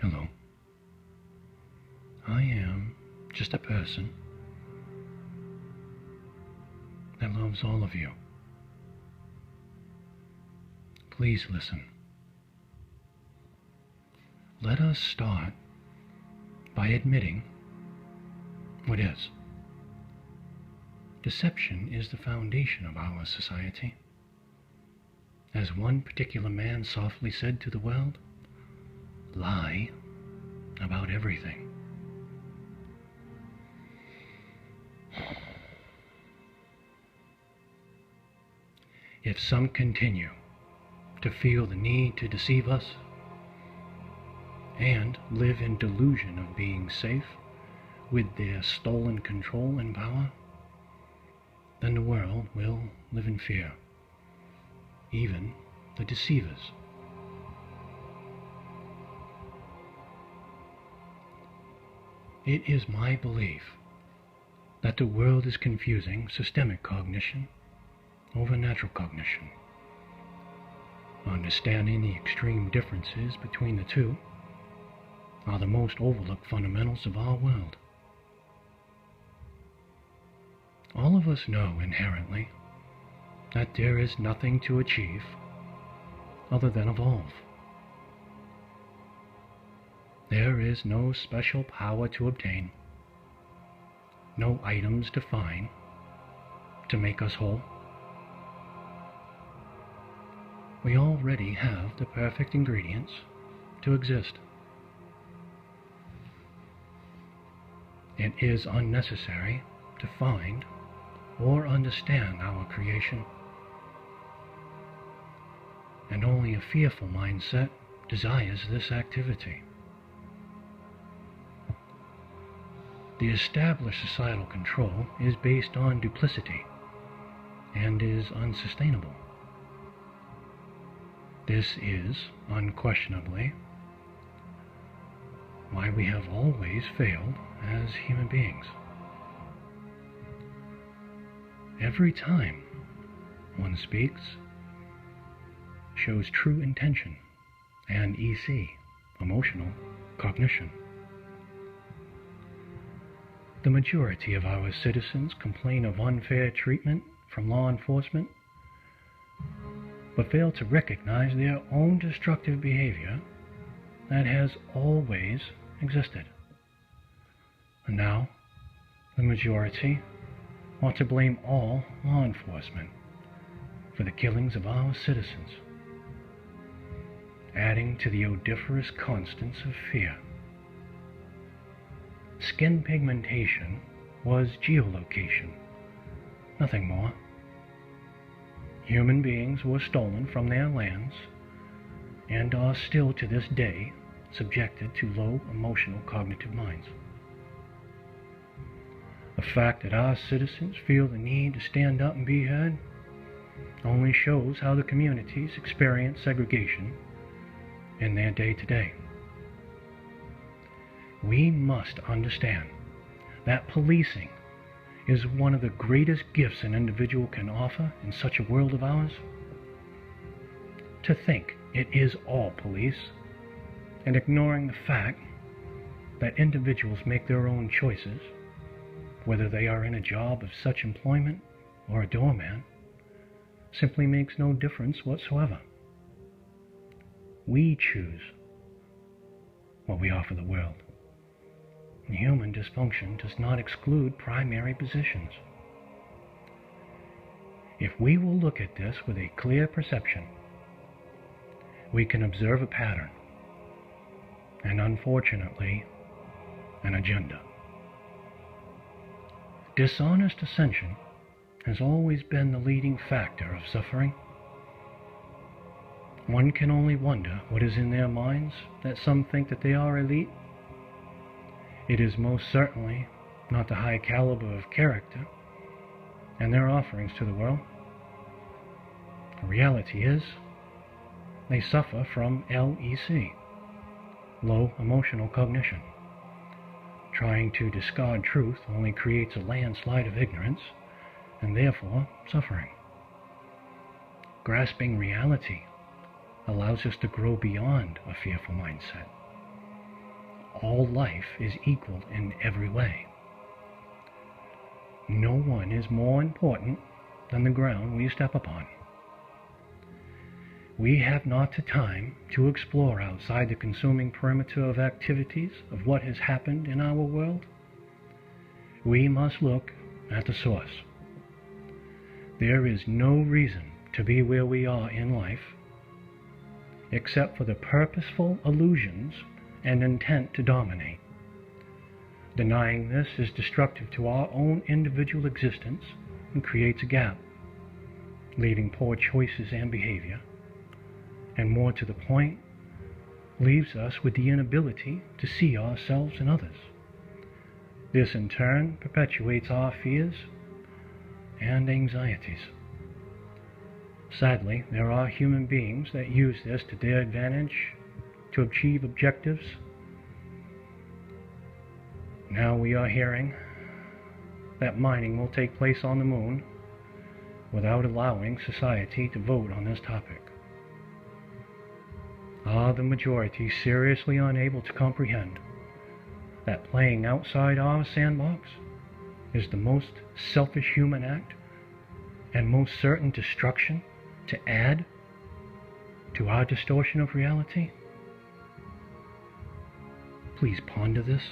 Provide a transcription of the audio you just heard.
Hello. I am just a person that loves all of you. Please listen. Let us start by admitting what is. Deception is the foundation of our society. As one particular man softly said to the world, lie about everything. If some continue to feel the need to deceive us and live in delusion of being safe with their stolen control and power, then the world will live in fear, even the deceivers. It is my belief that the world is confusing systemic cognition over natural cognition. Understanding the extreme differences between the two are the most overlooked fundamentals of our world. All of us know inherently that there is nothing to achieve other than evolve. There is no special power to obtain, no items to find to make us whole. We already have the perfect ingredients to exist. It is unnecessary to find or understand our creation, and only a fearful mindset desires this activity. The established societal control is based on duplicity and is unsustainable. This is, unquestionably, why we have always failed as human beings. Every time one speaks, shows true intention and EC, emotional cognition. The majority of our citizens complain of unfair treatment from law enforcement, but fail to recognize their own destructive behavior that has always existed. And now, the majority want to blame all law enforcement for the killings of our citizens, adding to the odoriferous constants of fear. Skin pigmentation was geolocation, nothing more. Human beings were stolen from their lands and are still to this day subjected to low emotional cognitive minds. The fact that our citizens feel the need to stand up and be heard only shows how the communities experience segregation in their day-to-day. We must understand that policing is one of the greatest gifts an individual can offer in such a world of ours. To think it is all police, and ignoring the fact that individuals make their own choices, whether they are in a job of such employment or a doorman, simply makes no difference whatsoever. We choose what we offer the world. Human dysfunction does not exclude primary positions. If we will look at this with a clear perception, we can observe a pattern, and unfortunately, an agenda. Dishonest ascension has always been the leading factor of suffering. One can only wonder what is in their minds that some think that they are elite. It is most certainly not the high caliber of character and their offerings to the world. The reality is, they suffer from LEC, low emotional cognition. Trying to discard truth only creates a landslide of ignorance and therefore suffering. Grasping reality allows us to grow beyond a fearful mindset all life is equal in every way. No one is more important than the ground we step upon. We have not the time to explore outside the consuming perimeter of activities of what has happened in our world. We must look at the source. There is no reason to be where we are in life except for the purposeful illusions and intent to dominate. Denying this is destructive to our own individual existence and creates a gap, leading poor choices and behavior, and more to the point, leaves us with the inability to see ourselves and others. This in turn perpetuates our fears and anxieties. Sadly, there are human beings that use this to their advantage to achieve objectives. Now we are hearing that mining will take place on the moon without allowing society to vote on this topic. Are the majority seriously unable to comprehend that playing outside our sandbox is the most selfish human act and most certain destruction to add to our distortion of reality? Please ponder this.